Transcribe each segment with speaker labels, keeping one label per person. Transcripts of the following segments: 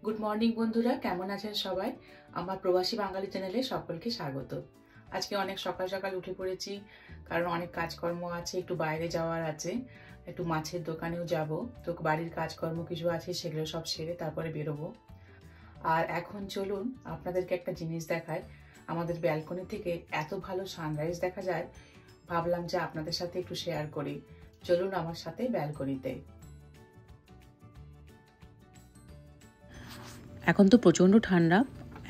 Speaker 1: Good morning বন্ধুরা, কেমন আছেন সবাই? আমার প্রবাসী বাঙালি চ্যানেলে সকলকে স্বাগত। আজকে অনেক সকাল সকাল উঠে পড়েছি, কারণ অনেক কাজকর্ম আছে, একটু বাইরে যাওয়ার আছে, একটু মাছের দোকানেও যাব। তো বাড়ির কাজকর্ম কিছু আছে, সেগুলো সব সেরে তারপরে বেরোবো। আর এখন চলুন আপনাদেরকে একটা জিনিস দেখায়। আমাদের ব্যালকনি থেকে এত ভালো সানরাইজ দেখা যায়, ভাবলাম যে আপনাদের সাথে একটু শেয়ার করি। চলুন আমার সাথে ব্যালকনিতে।
Speaker 2: এখন তো প্রচণ্ড ঠান্ডা,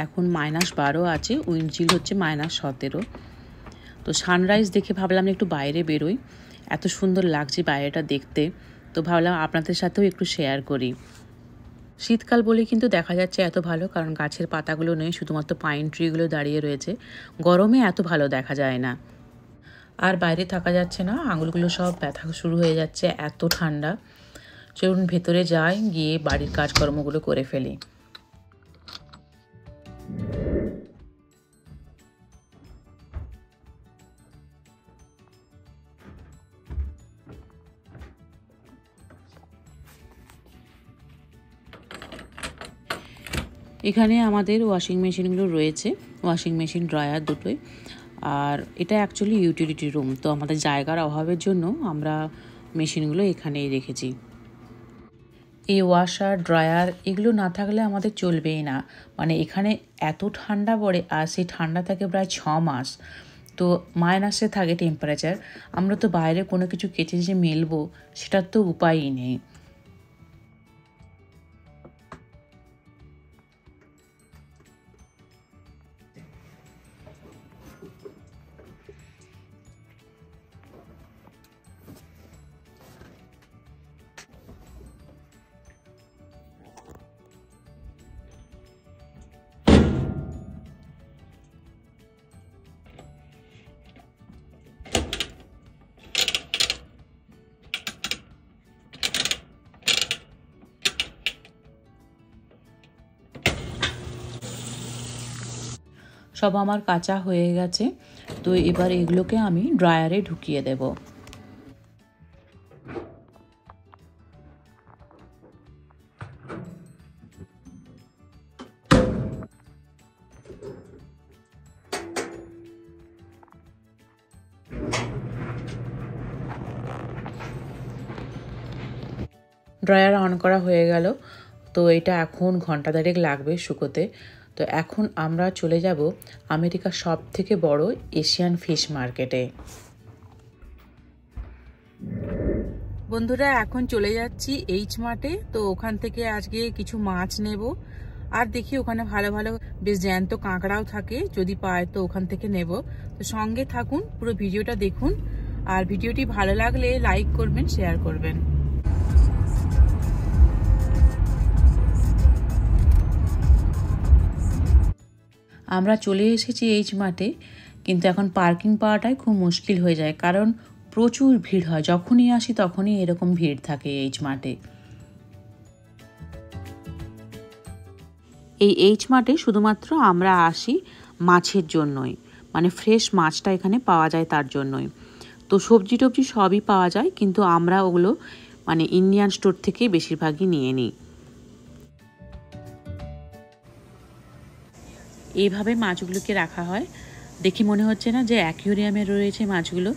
Speaker 2: এখন -12 আছে, উইন্ড চিল হচ্ছে -17। তো সানরাইজ দেখে ভাবলাম একটু বাইরে বেরোই, এত সুন্দর লাগছে বাইরেটা দেখতে। তো ভাবলাম আপনাদের সাথেও একটু শেয়ার করি। শীতকাল বলে কিন্তু দেখা যাচ্ছে এত ভালো, কারণ গাছের পাতাগুলো নেই, শুধুমাত্র পাইন ট্রিগুলো দাঁড়িয়ে রয়েছে। গরমে এত ভালো দেখা যায় না, আর বাইরে থাকা যাচ্ছে না, আঙুলগুলো সব ব্যথা শুরু হয়ে যাচ্ছে, এত ঠান্ডা। চলুন ভেতরে যাই, গিয়ে বাড়ির কাজকর্মগুলো করে ফেলি। এখানে আমাদের ওয়াশিং মেশিনগুলো রয়েছে, ওয়াশিং মেশিন ড্রায়ার দুটোই। আর এটা অ্যাকচুয়ালি ইউটিলিটি রুম, তো আমাদের জায়গার অভাবের জন্য আমরা মেশিনগুলো এখানেই রেখেছি। এই ওয়াশার ড্রায়ার এগুলো না থাকলে আমাদের চলবেই না, মানে এখানে এত ঠান্ডা পড়ে, আর সেই ঠান্ডা থাকে প্রায় 6 মাস। তো মাইনাসে থাকে টেম্পারেচার, আমরা তো বাইরে কোনো কিছু কেচে যে মেলবো সেটার তো উপায়ই নেই। সব আমার কাঁচা হয়ে গেছে, তো এবার এগুলোকে আমি ড্রায়ারে ঢুকিয়ে দেব। ড্রায়ার অন করা হয়ে গেল, তো এটা এখন ঘন্টা দেড়েক লাগবে শুকোতে। তো এখন আমরা চলে যাব আমেরিকার সব থেকে বড় এশিয়ান ফিশ মার্কেটে।
Speaker 1: বন্ধুরা, এখন চলে যাচ্ছি এইচ মার্টে। তো ওখান থেকে আজকে কিছু মাছ নেব, আর দেখি ওখানে ভালো ভালো বেশ জ্যান্ত কাঁকড়াও থাকে, যদি পায় তো ওখান থেকে নেব। তো সঙ্গে থাকুন, পুরো ভিডিওটা দেখুন, আর ভিডিওটি ভালো লাগলে লাইক করবেন, শেয়ার করবেন।
Speaker 2: আমরা চলে এসেছি এইচ মার্টে, কিন্তু এখন পার্কিং পাওয়াটাই খুব মুশকিল হয়ে যায়, কারণ প্রচুর ভিড় হয়। যখনই আসি তখনই এরকম ভিড় থাকে এইচ মার্টে। এই এইচ মার্টে শুধুমাত্র আমরা আসি মাছের জন্যই, মানে ফ্রেশ মাছটা এখানে পাওয়া যায় তার জন্যই। তো সবজি টবজি সবই পাওয়া যায়, কিন্তু আমরা ওগুলো মানে ইন্ডিয়ান স্টোর থেকে বেশিরভাগই নিয়ে নিই। এইভাবে মাছগুলোকে রাখা হয়, দেখি মনে হচ্ছে না যে অ্যাকুয়ারিয়ামে রয়েছে মাছগুলো।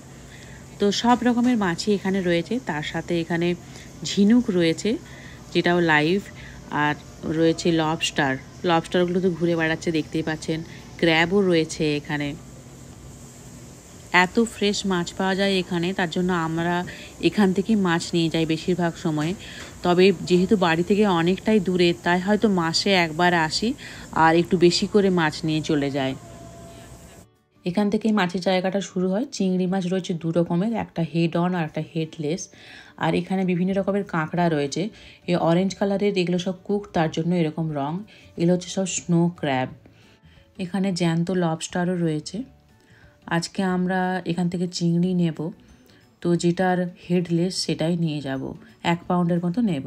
Speaker 2: তো সব রকমের মাছই এখানে রয়েছে, তার সাথে এখানে ঝিনুক রয়েছে যেটাও লাইভ, আর রয়েছে লবস্টারগুলো তো ঘুরে বেড়াচ্ছে, দেখতেই পাচ্ছেন। ক্র্যাবও রয়েছে এখানে। এত ফ্রেশ মাছ পাওয়া যায় এখানে, তার জন্য আমরা এখান থেকেই মাছ নিয়ে যাই বেশিরভাগ সময়ে। তবে যেহেতু বাড়ি থেকে অনেকটাই দূরে, তাই হয়তো মাসে একবার আসি আর একটু বেশি করে মাছ নিয়ে চলে যায়। এখান থেকেই মাছের জায়গাটা শুরু হয়। চিংড়ি মাছ রয়েছে 2 রকমের, একটা হেড অন আর একটা হেডলেস। আর এখানে বিভিন্ন রকমের কাঁকড়া রয়েছে, এই অরেঞ্জ কালারের, এগুলো সব কুক, তার জন্য এরকম রং। এগুলো হচ্ছে সব স্নো ক্র্যাব। এখানে জ্যান্ত লবস্টারও রয়েছে। আজকে আমরা এখান থেকে চিংড়ি নেব, তো যেটার হেডলেস সেটাই নিয়ে যাব, 1 পাউন্ডের মতো নেব।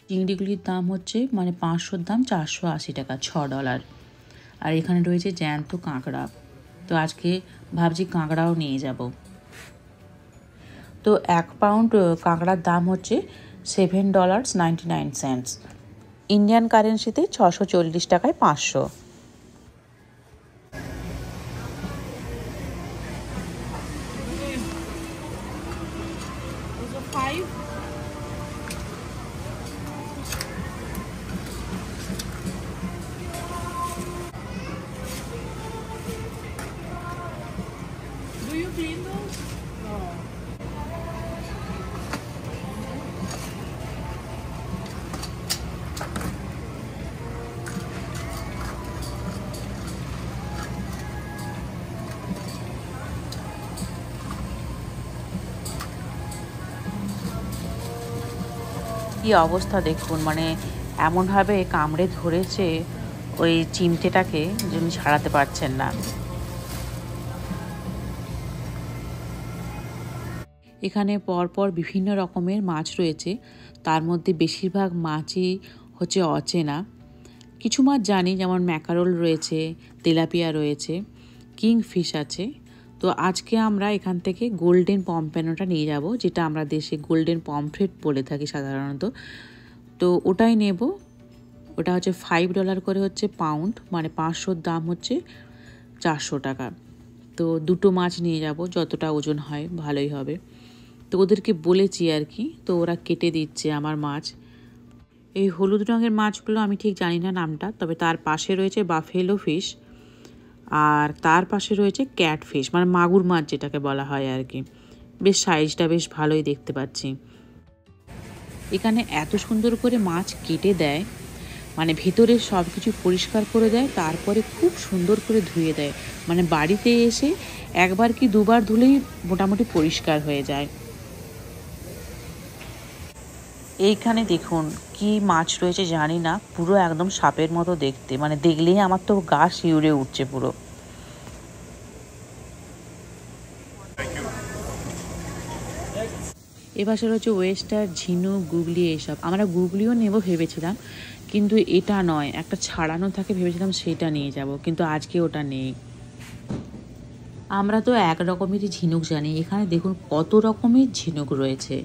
Speaker 2: চিংড়িগুলির দাম হচ্ছে মানে 500-র দাম 480 টাকা, $6। আর এখানে রয়েছে জ্যান্ত কাঁকড়া, তো আজকে ভাবছি কাঁকড়াও নিয়ে যাব। তো 1 পাউন্ড কাঁকড়ার দাম হচ্ছে $7.99। ইন্ডিয়ান কারেন্সিতে 640 টাকায় 500। কি অবস্থা দেখুন, মানে এমনভাবে কামড়ে ধরেছে ওই চিমটেটাকে যে উনি ছাড়াতে পারছেন না। এখানে পরপর বিভিন্ন রকমের মাছ রয়েছে, তার মধ্যে বেশিরভাগ মাছই হচ্ছে অচেনা। কিছু মাছ জানি, যেমন ম্যাকারোল রয়েছে, তেলাপিয়া রয়েছে, কিংফিশ আছে। তো আজকে আমরা এখান থেকে গোল্ডেন পম্পেনোটা নিয়ে যাব, যেটা আমরা দেশে গোল্ডেন পমফ্রেট বলে থাকি সাধারণত। তো ওটাই নেব। ওটা হচ্ছে $5 করে হচ্ছে পাউন্ড, মানে 500 দাম হচ্ছে 400 টাকা। তো দুটো মাছ নিয়ে যাব, যতটা ওজন হয় ভালোই হবে। তো ওদেরকে বলেছি আর কি, তো ওরা কেটে দিচ্ছে আমার মাছ। এই হলুদ রঙের মাছগুলো আমি ঠিক জানি না নামটা, তবে তার পাশে রয়েছে বাফেলো ফিশ, আর তার পাশে রয়েছে ক্যাট ফিশ, মানে মাগুর মাছ যেটাকে বলা হয় আর কি। বেশ সাইজটা বেশ ভালোই দেখতে পাচ্ছি। এখানে এত সুন্দর করে মাছ কেটে দেয়, মানে ভেতরে সব কিছু পরিষ্কার করে দেয়, তারপরে খুব সুন্দর করে ধুয়ে দেয়। মানে বাড়িতে এসে একবার কি দুবার ধুলেই মোটামুটি পরিষ্কার হয়ে যায়। এইখানে দেখুন কি মাছ রয়েছে জানি না, পুরো একদম সাপের মতো দেখতে, মানে দেখলেই আমার তো গা শিউরে উঠছে পুরো। এপাশে রয়েছে ওয়েস্টার, ঝিনুক, গুগলি, এইসব। আমরা গুগলিও নেব ভেবেছিলাম, কিন্তু এটা নয়, একটা ছাড়ানো থাকে ভেবেছিলাম সেটা নিয়ে যাব, কিন্তু আজকে ওটা নেই। আমরা তো এক রকমেরই ঝিনুক জানি, এখানে দেখুন কত রকমের ঝিনুক রয়েছে।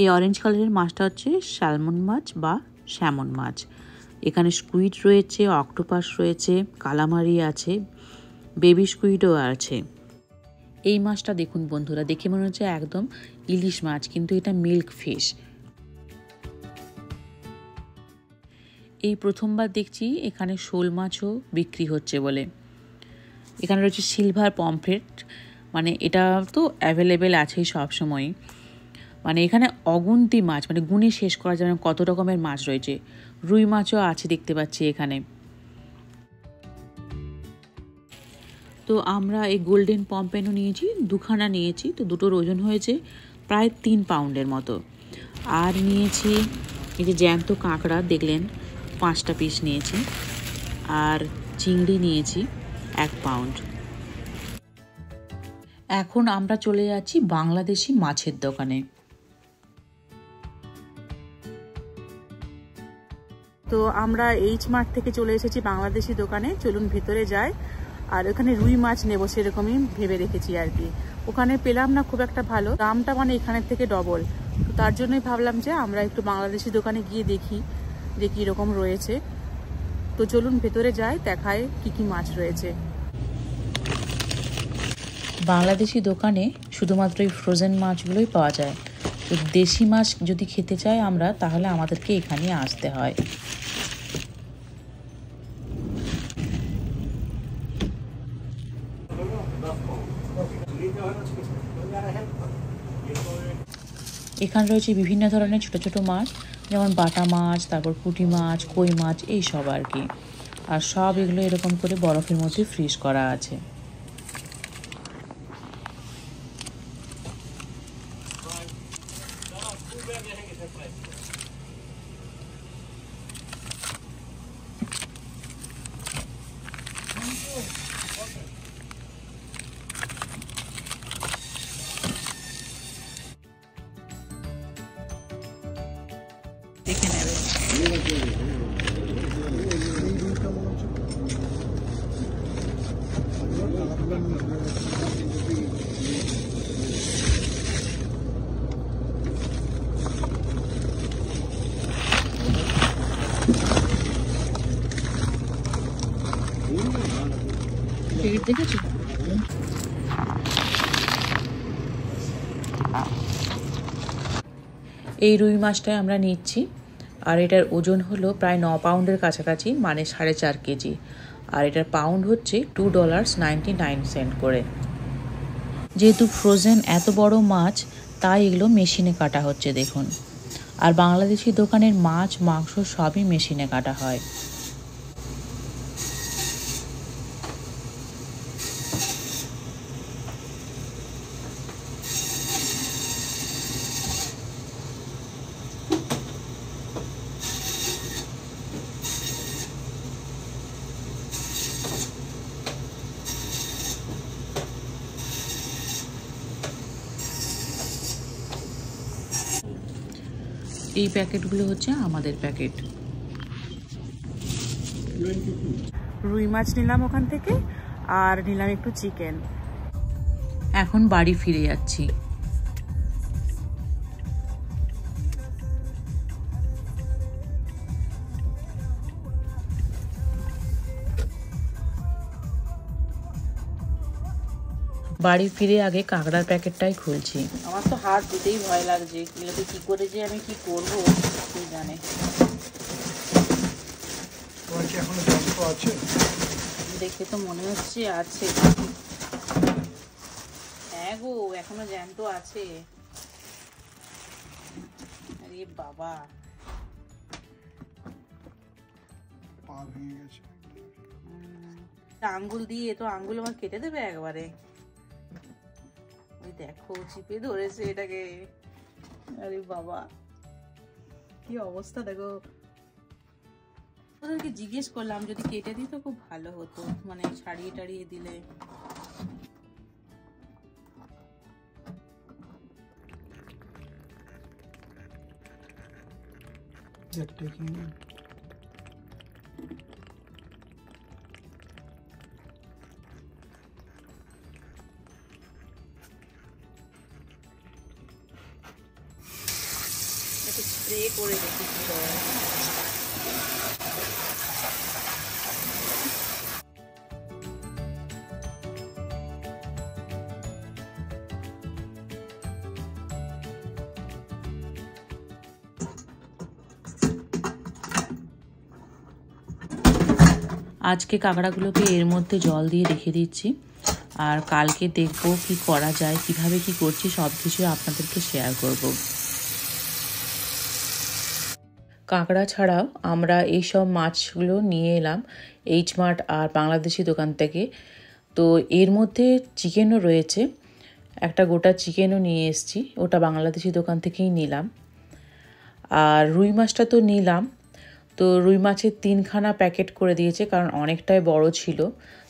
Speaker 2: এই অরেঞ্জ কালারের মাছটা হচ্ছে স্যালমন মাছ বা স্যামন মাছ। এখানে স্কুইড রয়েছে, অক্টোপাস রয়েছে, কালামারি আছে, বেবি স্কুইডও আছে। এই মাছটা দেখুন বন্ধুরা, দেখে মনে হচ্ছে একদম ইলিশ মাছ, কিন্তু এটা মিল্ক ফিশ। এই প্রথমবার দেখছি এখানে শোল মাছও বিক্রি হচ্ছে বলে। এখানে রয়েছে সিলভার পমফ্রেট, মানে এটা তো অ্যাভেলেবেল আছেই সবসময়। মানে এখানে অগুন্তি মাছ, মানে গুণে শেষ করা যাবে না কত রকমের মাছ রয়েছে। রুই মাছও আছে দেখতে পাচ্ছি এখানে। তো আমরা এই গোল্ডেন পম্পেনও নিয়েছি, দুখানা নিয়েছি। তো দুটোর ওজন হয়েছে প্রায় 3 পাউন্ডের মতো। আর নিয়েছি এই যে জ্যান্ত কাঁকড়া দেখলেন, 5টা পিস নিয়েছি। আর চিংড়ি নিয়েছি 1 পাউন্ড। এখন আমরা চলে যাচ্ছি বাংলাদেশি মাছের দোকানে।
Speaker 1: তো আমরা এইচ মার্ট থেকে চলে এসেছি বাংলাদেশি দোকানে। চলুন ভেতরে যাই। আর ওখানে রুই মাছ নেব সেরকমই ভেবে রেখেছি আর কি। ওখানে পেলাম না খুব একটা ভালো দামটা, মানে এখানের থেকে ডবল। তো তার জন্যই ভাবলাম যে আমরা একটু বাংলাদেশি দোকানে গিয়ে দেখি যে কীরকম রয়েছে। তো চলুন ভেতরে যাই, দেখায় কি কি মাছ রয়েছে।
Speaker 2: বাংলাদেশি দোকানে শুধুমাত্র এই ফ্রোজেন মাছগুলোই পাওয়া যায়। তো দেশি মাছ যদি খেতে চাই আমরা, তাহলে আমাদেরকে এখানে আসতে হয়। এখানে রয়েছে বিভিন্ন ধরনের ছোট ছোট মাছ, যেমন বাটা মাছ, তারপর পুঁটি মাছ, কই মাছ, এই সব আর কি। আর সব এগুলো এরকম করে বরফের মধ্যে ফ্রিজ করা আছে। দেখে নেবে। দেখেছো? এই রুই মাছটাই আমরা নিচ্ছি, আর এটার ওজন হলো প্রায় 9 পাউন্ডের কাছাকাছি, মানে 4.5 কেজি। আর এটার পাউন্ড হচ্ছে $2.99 করে। যেহেতু ফ্রোজেন এত বড় মাছ, তাই এগুলো মেশিনে কাটা হচ্ছে দেখুন। আর বাংলাদেশি দোকানের মাছ মাংস সবই মেশিনে কাটা হয়। এই প্যাকেটগুলো হচ্ছে আমাদের প্যাকেট।
Speaker 1: রুই মাছ নিলাম ওখান থেকে, আর নিলাম একটু চিকেন।
Speaker 2: এখন বাড়ি ফিরে যাচ্ছি। বাড়ি ফিরে আগে কাঁকড়ার প্যাকেটটাই খুলছি। আমার তো হাত দিতেই ভয় লাগছে, এগুলোকে কি করে যে আমি কি করবো কে জানে। দেখে তো মনে হচ্ছে আছে। হ্যাঁ গো, এখনো জ্যান্ত আছে। আরে বাবা, আঙ্গুল দিয়ে তো আঙ্গুল আমার কেটে দেবে একবারে। দেখো চিপে ধরেছে এটাকে। আরে বাবা, কি অবস্থা দেখো। ওদেরকে জিজ্ঞেস করলাম যদি কেটে দিত খুব ভালো হতো, মানে ছাড়িয়ে টাড়িয়ে দিলে। স্প্রে করে দেখি কি হয়। আজকে কাঁকড়াগুলোকে এর মধ্যে জল দিয়ে রেখে দিচ্ছি, আর কালকে দেখবো কি করা যায়, কিভাবে কি করছি সব কিছু আপনাদেরকে শেয়ার করব। কাঁকড়া ছাড়াও আমরা এইসব মাছগুলো নিয়ে এলাম এইচ মার্ট আর বাংলাদেশি দোকান থেকে। তো এর মধ্যে চিকেনও রয়েছে, একটা গোটা চিকেনও নিয়ে এসেছি, ওটা বাংলাদেশি দোকান থেকেই নিলাম। আর রুই মাছটা তো নিলাম, তো রুই মাছের 3খানা প্যাকেট করে দিয়েছে, কারণ অনেকটাই বড় ছিল।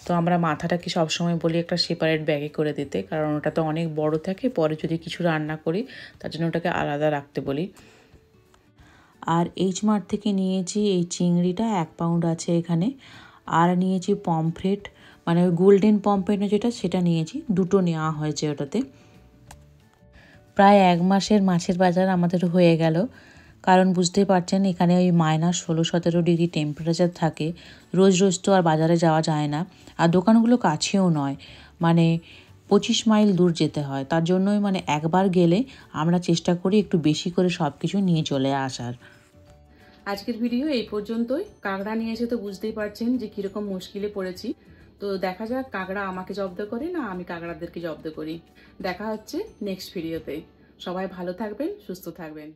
Speaker 2: তো আমরা মাথাটাকে সবসময় বলি একটা সেপারেট ব্যাগে করে দিতে, কারণ ওটা তো অনেক বড় থাকে, পরে যদি কিছু রান্না করি তার জন্য ওটাকে আলাদা রাখতে বলি। আর এইচ মার্ট থেকে নিয়েছি এই চিংড়িটা 1 পাউন্ড আছে এখানে। আর নিয়েছি পমফ্রেট, মানে ওই গোল্ডেন পমফ্রেট যেটা, সেটা নিয়েছি, 2টো নেওয়া হয়েছে ওটাতে। প্রায় 1 মাসের মাছের বাজার আমাদের হয়ে গেল, কারণ বুঝতেই পারছেন এখানে ওই -16-17 ডিগ্রি টেম্পারেচার থাকে। রোজ রোজ তো আর বাজারে যাওয়া যায় না, আর দোকানগুলো কাছেও নয়, মানে 25 মাইল দূর যেতে হয়। তার জন্যই মানে একবার গেলে আমরা চেষ্টা করি একটু বেশি করে সব কিছু নিয়ে চলে আসার।
Speaker 1: আজকের ভিডিও এই পর্যন্তই। কাঁকড়া নিয়ে এসে তো বুঝতেই পারছেন যে কিরকম মুশকিলে পড়েছি। তো দেখা যাক কাঁকড়া আমাকে জব্দ করে না আমি কাঁকড়াদেরকে জব্দ করি। দেখা হচ্ছে নেক্সট ভিডিওতে। সবাই ভালো থাকবেন, সুস্থ থাকবেন।